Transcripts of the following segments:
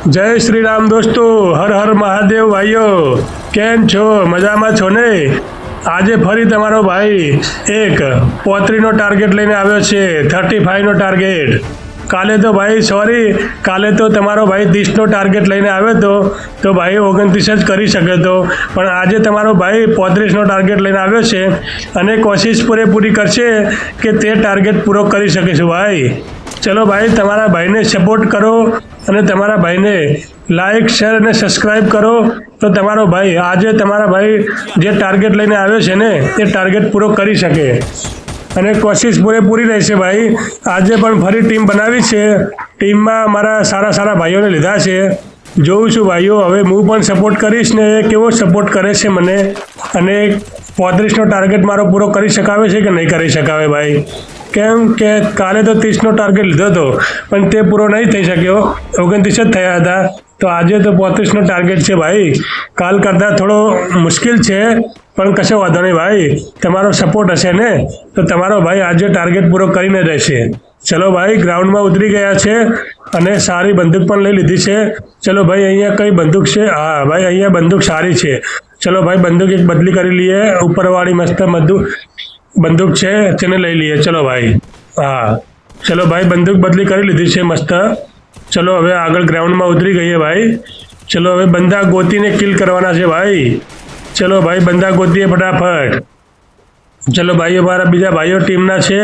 जय श्री राम दोस्तों, हर हर महादेव भाईओ। केम छो? मजाમાં છો ને? આજે ફરી તમારો ભાઈ એક 35નો ટાર્ગેટ લઈને આવ્યો છે, 35નો ટાર્ગેટ। કાલે તો ભાઈ કાલે તો તમારો ભાઈ 30નો ટાર્ગેટ લઈને આવ્યો તો ભાઈ 29 જ કરી શકે તો, પણ આજે તમારો ભાઈ 35નો ટાર્ગેટ લઈને આવ્યો છે અને કોશિશ પૂરેપૂરી કરશે કે તે ટાર્ગેટ પૂરો કરી શકીશું ભાઈ। ચલો ભાઈ, તમારા ભાઈને સપોર્ટ કરો અને તમારા ભાઈને લાઈક, શેર અને સબસ્ક્રાઈબ કરો તો તમારો ભાઈ આજે તમારા ભાઈ જે ટાર્ગેટ લઈને આવ્યો છે ને તે ટાર્ગેટ પૂરો કરી શકે અને કોશિશ પૂરેપૂરી રહેશે ભાઈ। આજે પણ ફરી ટીમ બનાવી છે, ટીમમાં મારા સારા ભાઈઓને લીધા છે। જોઉં છું ભાઈઓ, હવે હું પણ સપોર્ટ કરીશ ને એ કેવો સપોર્ટ કરે છે મને, અને 35નો ટાર્ગેટ મારો પૂરો કરી શકાવે છે કે નહીં કરી શકાવે ભાઈ। કેમ કે કાલે તો 30નો ટાર્ગેટ લીધો હતો પણ તે પૂરો નહીં થઈ શક્યો, 29 જ થયા હતા। તો આજે તો 35નો ટાર્ગેટ છે ભાઈ। કાલ કરતાં થોડો મુશ્કેલ છે પણ કશો વાંધો નહીં ભાઈ, તમારો સપોર્ટ હશે ને તો તમારો ભાઈ આજે ટાર્ગેટ પૂરો કરીને રહેશે। ચલો ભાઈ, ગ્રાઉન્ડમાં ઉતરી ગયા છે અને સારી બંદૂક પણ લઈ લીધી છે। ચલો ભાઈ, અહીંયા કઈ બંદૂક છે? હા ભાઈ, અહીંયા બંદૂક સારી છે। ચલો ભાઈ, બંદૂક એક બદલી કરી લઈએ, ઉપરવાળી મસ્ત બંદૂક છે તેને લઈ લઈએ। ચલો ભાઈ, હા ચલો ભાઈ, બંદૂક બદલી કરી લીધી છે મસ્ત। ચલો હવે આગળ ગ્રાઉન્ડમાં ઉતરી ગઈએ ભાઈ। ચલો હવે બંદા ગોતીને કિલ કરવાના છે ભાઈ। ચલો ભાઈ, બંદા ગોતીએ ફટાફટ। ચલો ભાઈ, અમારા બીજા ભાઈઓ ટીમના છે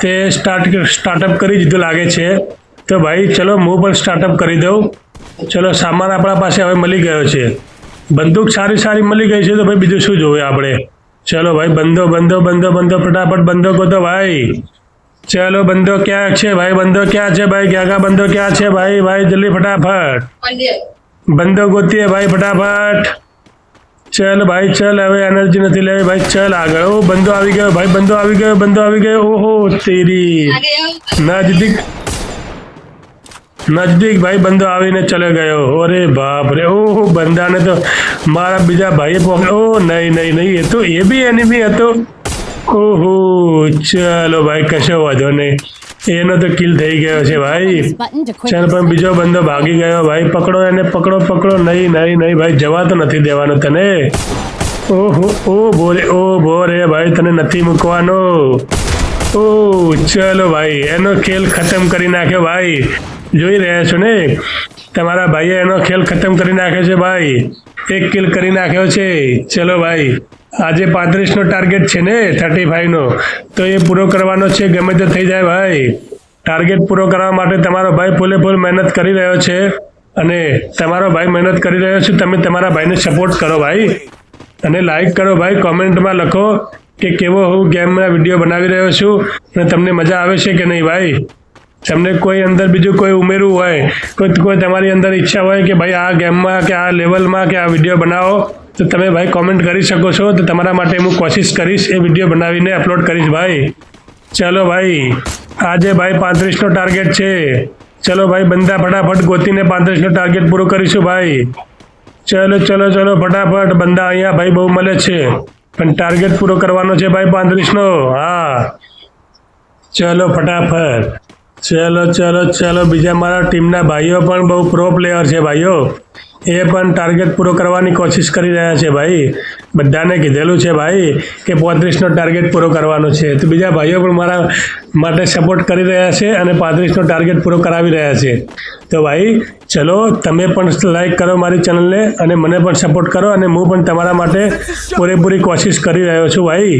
તે સ્ટાર્ટઅપ કરી દીધું લાગે છે, તો ભાઈ ચલો હું પણ સ્ટાર્ટઅપ કરી દઉં। ચલો, સામાન આપણા પાસે હવે મળી ગયો છે, બંદૂક સારી મળી ગઈ છે તો ભાઈ બીજું શું જોવે આપણે। चलो भाई, बंदो फटाफट बंदो को तो भाई। चलो बंदो क्या है भाई, बंदो क्या है भाई, क्या बंदो क्या है भाई जल्दी फटाफट बंदो गोती है भाई फटाफट। चल भाई चल, हमें एनर्जी नहीं ले भाई, चल आ गए। ओ बंदो आ गयो भाई, बंदो आ गए। ओहो तेरी नजदीक भाई बंदो आवीने चले गयो। अरे बाप रे, ओह बंदा ने तो मारा बीजा भाई पकड़ो। ओ नहीं, ये भी एनिमी है तो। ओहो चलो भाई, कशो वांधो नहीं, एनो तो किल थई गयो छे भाई। चल पण बीजो बंदो भागी गयो भाई, पकड़ो एने, पकड़ो। नहीं भाई, जवा तो नहीं देवानो तने। ओहो ओ बोरे भाई, तने नहीं मूकवानो। ओ चलो भाई, एनो खेल खत्म करी नाख्यो भाई। જોઈ રહ્યા છો ને, તમારા ભાઈએ એનો ખેલ ખતમ કરી નાખ્યો છે ભાઈ, એક કિલ કરી નાખ્યો છે। ચલો ભાઈ, આજે 35નો ટાર્ગેટ છે ને 35નો, તો એ પૂરો કરવાનો છે, ગમે તે થઈ જાય ભાઈ। ટાર્ગેટ પૂરો કરવા માટે તમારો ભાઈ ફૂલ મહેનત કરી રહ્યો છે અને તમારો ભાઈ મહેનત કરી રહ્યો છે। તમે તમારા ભાઈને સપોર્ટ કરો ભાઈ અને લાઈક કરો ભાઈ, કોમેન્ટમાં લખો કે કેવો હું ગેમના વિડીયો બનાવી રહ્યો છું અને તમને મજા આવે છે કે નહીં ભાઈ। તમને કોઈ અંદર બીજું કોઈ ઉમેરવું હોય, કોઈ તમારી અંદર ઈચ્છા હોય કે ભાઈ આ ગેમમાં કે આ લેવલમાં કે આ વિડીયો બનાવો, તો તમે ભાઈ કોમેન્ટ કરી શકો છો, તો તમારા માટે હું કોશિશ કરીશ એ વિડીયો બનાવીને અપલોડ કરીશ ભાઈ। ચલો ભાઈ, આજે ભાઈ 35નો ટાર્ગેટ છે। ચલો ભાઈ, બંદા ફટાફટ ગોતીને 35નો ટાર્ગેટ પૂરો કરીશું ભાઈ। ચલો ફટાફટ, બંદા અહીંયા ભાઈ બહુ મળે છે પણ ટાર્ગેટ પૂરો કરવાનો છે ભાઈ 35નો। હા ચલો ફટાફટ, ચલો બીજા મારા ટીમના ભાઈઓ પણ બહુ પ્રો પ્લેયર છે ભાઈઓ, એ પણ ટાર્ગેટ પૂરો કરવાની કોશિશ કરી રહ્યા છે ભાઈ। બધાને કીધેલું છે ભાઈ કે 35નો ટાર્ગેટ પૂરો કરવાનો છે, તો બીજા ભાઈઓ પણ મારા માટે સપોર્ટ કરી રહ્યા છે અને 35નો ટાર્ગેટ પૂરો કરાવી રહ્યા છે। તો ભાઈ ચલો, તમે પણ લાઈક કરો મારી ચેનલને અને મને પણ સપોર્ટ કરો, અને હું પણ તમારા માટે પૂરેપૂરી કોશિશ કરી રહ્યો છું ભાઈ।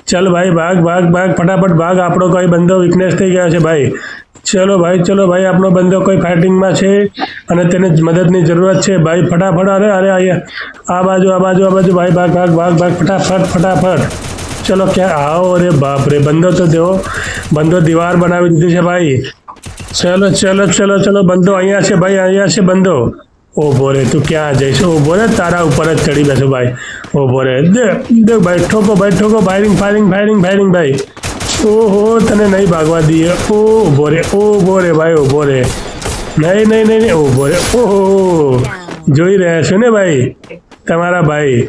चल भाई, भाग फटाफट भाग, आपणो कोई बंदो वीकनेस थई गयो छे भाई। चलो भाई, आपणो बंदो कोई फाइटिंग में छे अने तेने मददनी जरूरत छे भाई। फटाफट, अरे आ बाजू भाई, भाग फटाफट। चलो क्या आओ, अरे बाप रे, बंदो तो देवो, बंदो दीवार बनावी दीधी छे भाई। चलो बंदो अहींया छे भाई, अहींया छे बंदो। ओ बोरे, तू क्या जईश? ओ बोरे, तारा ऊपर ज चढ़ी बैठो भाई। ओ बोरे, देख भाई, ठोको फायरिंग भाई। ओहो, तने नहीं भागवा दिए। ओ बोरे भाई, ओ बोरे, नहीं, ओ बोरे। ओहो, જોઈ રહ્યા છો ને ભાઈ, તમારા ભાઈ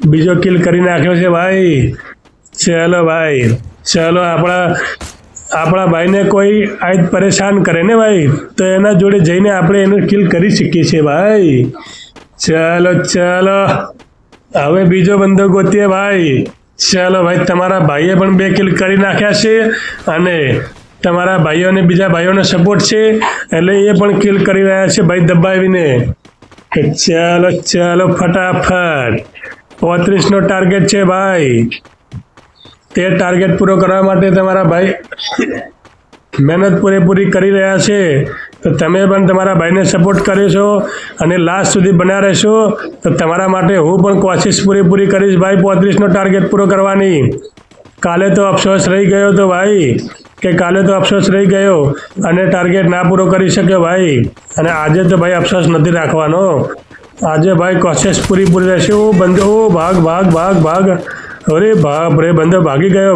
બીજો કિલ કરી નાખ્યો છે ભાઈ। ચલો ભાઈ, ચલો આપણા આપણા ભાઈને કોઈ આજ પરેશાન કરે ને ભાઈ તો એના જોડે જઈને આપણે એનું કિલ કરી શકીએ છીએ ભાઈ. ચાલો ચાલો હવે બીજો બંદો ગોતીએ ભાઈ. ચાલો ભાઈ તમારા ભાઈએ પણ 2 કિલ કરી નાખ્યા છે અને તમારા ભાઈઓને બીજા ભાઈઓનો સપોર્ટ છે એટલે એ પણ કિલ કરી રહ્યા છે ભાઈ દબાવીને. ચાલો ચાલો ફટાફટ 35નો ટાર્ગેટ છે ભાઈ. તે ટાર્ગેટ પૂરો કરવા માટે તમારા ભાઈ મહેનત પૂરેપૂરી કરી રહ્યા છે તો તમે પણ તમારા ભાઈને સપોર્ટ કર્યો છો અને લાસ્ટ સુધી બન્યા રહેશો તો તમારા માટે હું પણ કોશિશ પૂરેપૂરી કરીશ ભાઈ 35નો ટાર્ગેટ પૂરો કરવાની. કાલે તો અફસોસ રહી ગયો તો ભાઈ અને ટાર્ગેટ ના પૂરો કરી શક્યો ભાઈ અને આજે તો ભાઈ અફસોસ નથી રાખવાનો. આજે ભાઈ કોશિશ પૂરી રહેશે. ઓ બંદો ભાગ ભાગ ભાગ ભાગ અરે બાપ રે બંદો ભાગી ગયો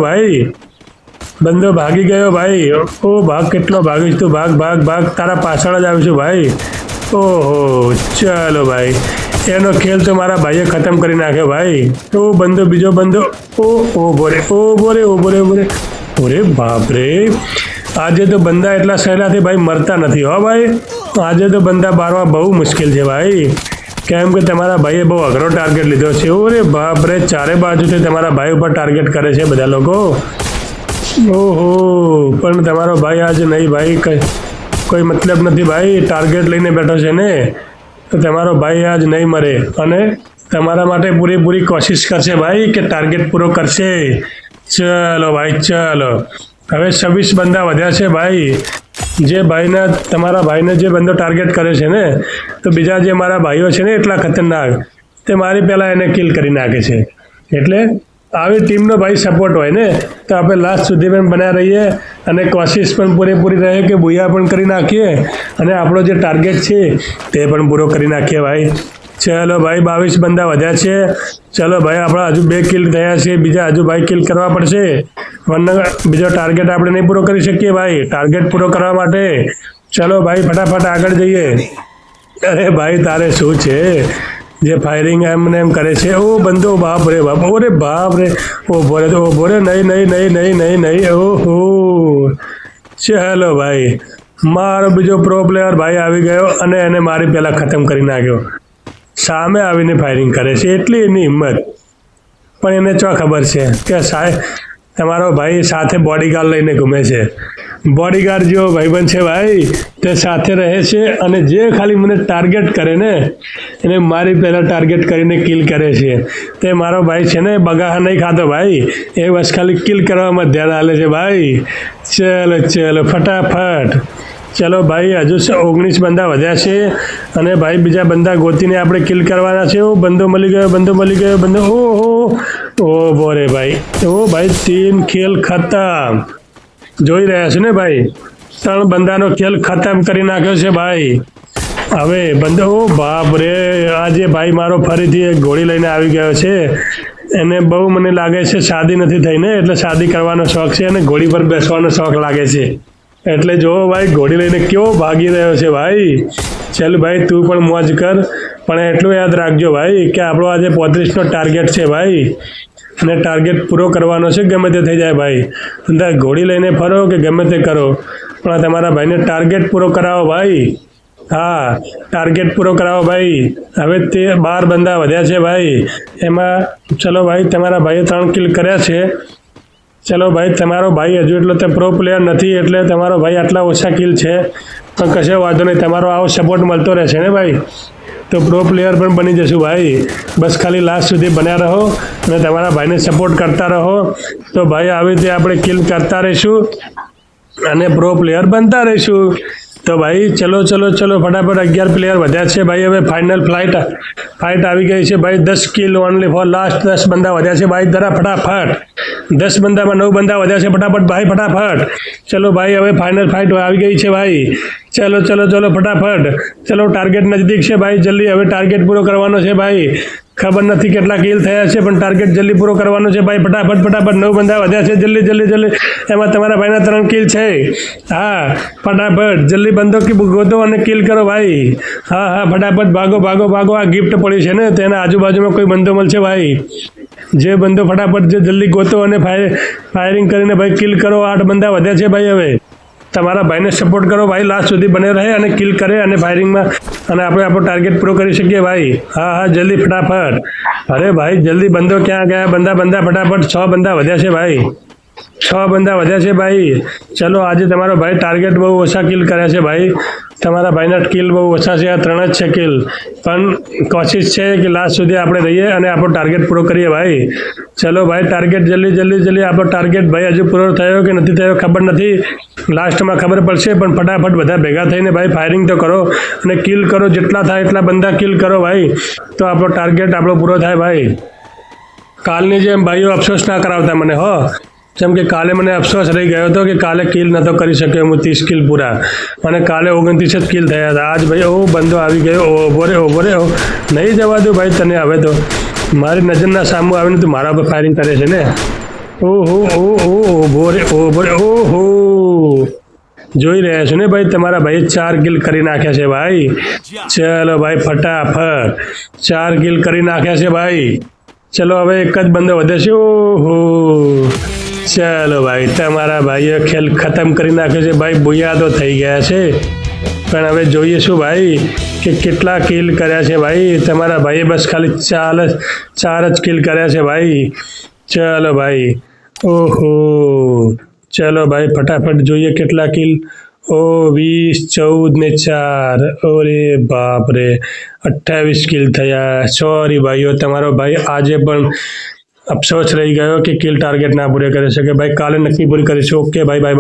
ભાઈ. ઓ ભાગ કેટલો ભાગીશ તું ભાગ ભાગ ભાગ તારા પાછળ જ આવીશું ભાઈ. ઓહો ચાલો ભાઈ એનો ખેલ તો મારા ભાઈએ ખતમ કરી નાખ્યો ભાઈ. ઓ બંદો બીજો બંદો ઓ બોરે અરે બાપ રે આજે તો બંદા એટલા સહેલાથી ભાઈ મરતા નથી હો ભાઈ. આજે તો બંદા બારવા બહુ મુશ્કેલ છે ભાઈ કેમ કે તમારા ભાઈએ બહુ અઘરો ટાર્ગેટ લીધો છે. ઓરે બાપ રે ચારે બાજુથી તમારા ભાઈ ઉપર ટાર્ગેટ કરે છે બધા લોકો. ઓહો પણ તમારો ભાઈ આજે નહીં ભાઈ કોઈ મતલબ નથી ભાઈ. ટાર્ગેટ લઈને બેઠો છે ને તો તમારો ભાઈ આજ નહીં મરે અને તમારા માટે પૂરેપૂરી કોશિશ કરશે ભાઈ કે ટાર્ગેટ પૂરો કરશે. ચાલો ભાઈ ચાલો હવે 26 બંદા વધ્યા છે ભાઈ. તમારા ભાઈને જે બંદો ટાર્ગેટ કરે છે ને તો બીજા જે મારા ભાઈઓ છે ને એટલા ખતરનાક તે મારી પહેલાં એને કિલ કરી નાખે છે. એટલે આવી ટીમનો ભાઈ સપોર્ટ હોય ને તો આપણે લાસ્ટ સુધી પણ બન્યા રહીએ અને કોશિશ પણ પૂરેપૂરી રહે કે બુયા પણ કરી નાખીએ અને આપણો જે ટાર્ગેટ છે તે પણ પૂરો કરી નાખીએ ભાઈ. ચાલો ભાઈ 22 બંદા વધ્યા છે. ચાલો ભાઈ આપણા હજુ 2 કિલ થયા છે. બીજા હજુ ભાઈ કિલ કરવા પડશે વરના બીજો ટાર્ગેટ આપણે નહીં પૂરો કરી શકીએ ભાઈ. ટાર્ગેટ પૂરો કરવા માટે ચાલો ભાઈ ફટાફટ આગળ જઈએ. અરે ભાઈ તારે શું છે જે ફાયરિંગ એમ કરે છે. ઓ બંદો બાપ રે બાપ ઓરે બાપ રે ઓ ભોરે નહીં. ઓહો ચાલો ભાઈ મારો બીજો પ્રો પ્લેયર ભાઈ આવી ગયો અને એને મારી પહેલાં ખતમ કરી નાખ્યો. સામે આવીને ફાયરિંગ કરે છે એટલી એની હિંમત. પણ એને ચો ખબર છે કે તમારો ભાઈ સાથે બોડીગાર્ડ લઈને ઘૂમે છે. બોડીગાર્ડ જેવો ભાઈબંધ છે ભાઈ તે સાથે રહે છે અને જે ખાલી મને ટાર્ગેટ કરે ને એને મારી પહેલાં ટાર્ગેટ કરીને કિલ કરે છે. તે મારો ભાઈ છે ને બગાહા નહીં ખાતો ભાઈ. એ બસ ખાલી કિલ કરવામાં ધ્યાન આલે છે ભાઈ. ચાલો ફટાફટ ચલો ભાઈ હજુ 19 બંદા વધ્યા છે અને ભાઈ બીજા બંદા ગોતીને આપણે કિલ કરવાના છે. બંદો મળી ગયો ઓ બોરે ભાઈ 3 ખેલ ખતમ. જોઈ રહ્યા છો ને ભાઈ 3 બંદાનો ખેલ ખતમ કરી નાખ્યો છે ભાઈ. હવે બંદો બાપ રે આજે ભાઈ મારો ફરીથી એક ઘોડી લઈને આવી ગયો છે. એને બહુ મને લાગે છે શાદી નથી થઈ ને એટલે શાદી કરવાનો શોખ છે અને ઘોડી પર બેસવાનો શોખ લાગે છે. એટલે જો ભાઈ ઘોડી લઈને કેવો ભાગી રહ્યો છે ભાઈ. ચાલ ભાઈ તું પણ મોજ કર પણ એટલું યાદ રાખજો ભાઈ કે આપણો આજે 35નો ટાર્ગેટ છે ભાઈ અને ટાર્ગેટ પૂરો કરવાનો છે ગમે તે થઈ જાય ભાઈ. અંદર ઘોડી લઈને ફરો કે ગમે તે કરો પણ તમારા ભાઈને ટાર્ગેટ પૂરો કરાવો ભાઈ. હા ટાર્ગેટ પૂરો કરાવો ભાઈ. હવે તે 12 બંદા વધ્યા છે ભાઈ. એમાં ચલો ભાઈ તમારા ભાઈએ 3 કિલ કર્યા છે. ચલો ભાઈ તમારો ભાઈ હજુ એટલો તે પ્રો પ્લેયર નથી એટલે તમારો ભાઈ આટલા ઓછા કિલ છે પણ કશો વાંધો નહીં. તમારો આવો સપોર્ટ મળતો રહેશે ને ભાઈ તો પ્રો પ્લેયર પણ બની જશું ભાઈ. બસ ખાલી લાસ્ટ સુધી બન્યા રહો અને તમારા ભાઈને સપોર્ટ કરતા રહો તો ભાઈ આવી રીતે આપણે કિલ કરતા રહીશું અને પ્રો પ્લેયર બનતા રહીશું. તો ભાઈ ચલો ફટાફટ 11 પ્લેયર વધ્યા છે ભાઈ. હવે ફાઇનલ ફાઇટ આવી ગઈ છે ભાઈ. 10 કિલ ઓનલી ફોર લાસ્ટ. 10 બંદા વધ્યા છે ભાઈ. જરા ફટાફટ 10 બંદામાં 9 બંદા વધ્યા છે. ફટાફટ ભાઈ ફટાફટ. ચલો ભાઈ હવે ફાઇનલ ફાઇટ આવી ગઈ છે ભાઈ. ચલો ફટાફટ. ચલો ટાર્ગેટ નજદીક છે ભાઈ. જલ્દી હવે ટાર્ગેટ પૂરો કરવાનો છે ભાઈ. ખબર નથી કેટલા કિલ થયા છે પણ ટાર્ગેટ જલ્દી પૂરો કરવાનો છે ભાઈ. ફટાફટ 9 બંદા વધ્યા છે. જલ્દી એમાં તમારા ભાઈના 3 કિલ છે. હા ફટાફટ જલ્દી બંદો ગોતો અને કિલ કરો ભાઈ. હા ફટાફટ ભાગો. આ ગિફ્ટ પડી છે ને તેના આજુબાજુમાં કોઈ બંદો મળશે ભાઈ. જે બંદો ફટાફટ જે જલ્દી ગોતો અને ફાયરિંગ કરીને ભાઈ કિલ કરો. 8 બંદા વધ્યા છે ભાઈ. હવે તમારા ભાઈને સપોર્ટ કરો ભાઈ, લાસ્ટ સુધી બને રહે અને કિલ કરે અને ફાયરિંગમાં, અને આપણે આપણો ટાર્ગેટ પૂરો કરી શકીએ ભાઈ. હા જલ્દી ફટાફટ. અરે ભાઈ જલ્દી, બંદો ક્યાં ગયા? બંદા ફટાફટ. 6 બંદા વધ્યા છે ભાઈ. 6 બંદા વધ્યા છે ભાઈ. ચલો આજે તમારો ભાઈ ટાર્ગેટ બહુ ઓછા કિલ કર્યા છે ભાઈ. તમારા ભાઈના કિલ બહુ ઓછા છે. આ 3 જ છે કિલ, પણ કોશિશ છે કે લાસ્ટ સુધી આપણે રહીએ અને આપણો ટાર્ગેટ પૂરો કરીએ ભાઈ. ચલો ભાઈ ટાર્ગેટ જલ્દી. આપણો ટાર્ગેટ ભાઈ હજુ પૂરો થયો કે નથી થયો ખબર નથી, લાસ્ટમાં ખબર પડશે. પણ ફટાફટ બધા ભેગા થઈને ભાઈ ફાયરિંગ તો કરો અને કિલ કરો. જેટલા થાય એટલા બંદા કિલ કરો ભાઈ, તો આપણો ટાર્ગેટ પૂરો થાય ભાઈ. કાલની જેમ ભાઈઓ અફસોસ ના કરાવતા મને હો. જેમ કે કાલે મને અફસોસ રહી ગયો હતો કે કાલે કિલ નહોતો કરી શક્યો હું 30 કિલ પૂરા, અને કાલે 29 જ કિલ થયા હતા. આજ ભાઈ બંદો આવી ગયો. ઊભો રે. નહીં જવા દઉં ભાઈ તને. હવે તો મારી નજરના સામું આવીને તું મારા પર ફાયરિંગ કરે છે ને. ઊભો રે. ઓહો, જોઈ રહ્યા છો ને ભાઈ, તમારા ભાઈ 4 કિલ કરી નાખ્યા છે ભાઈ. ચલો ભાઈ ફટાફટ 4 કિલ કરી નાખ્યા છે ભાઈ. ચલો હવે એક જ બંદો વધે છે. ઓહો, ચલો ભાઈ તમારા ભાઈએ ખેલ ખતમ કરી નાખ્યો છે ભાઈ. બોયા તો થઈ ગયા છે, પણ હવે જોઈએ શું ભાઈ કે કેટલા કિલ કર્યા છે ભાઈ. તમારા ભાઈએ બસ ખાલી 4 જ કિલ કર્યા છે ભાઈ. ચલો ભાઈ. ઓહો, ચલો ભાઈ ફટાફટ જોઈએ કેટલા કિલ. 20, 14 ને 4. ઓરે બાપ રે, 28 કિલ થયા. સોરી ભાઈઓ, તમારો ભાઈ આજે પણ અફસોસ રહી ગયો કે કિલ ટાર્ગેટ ના પૂરે કરી શકે ભાઈ. કાલે નક્કી પૂરી કરીશું. ઓકે ભાઈ, બાય.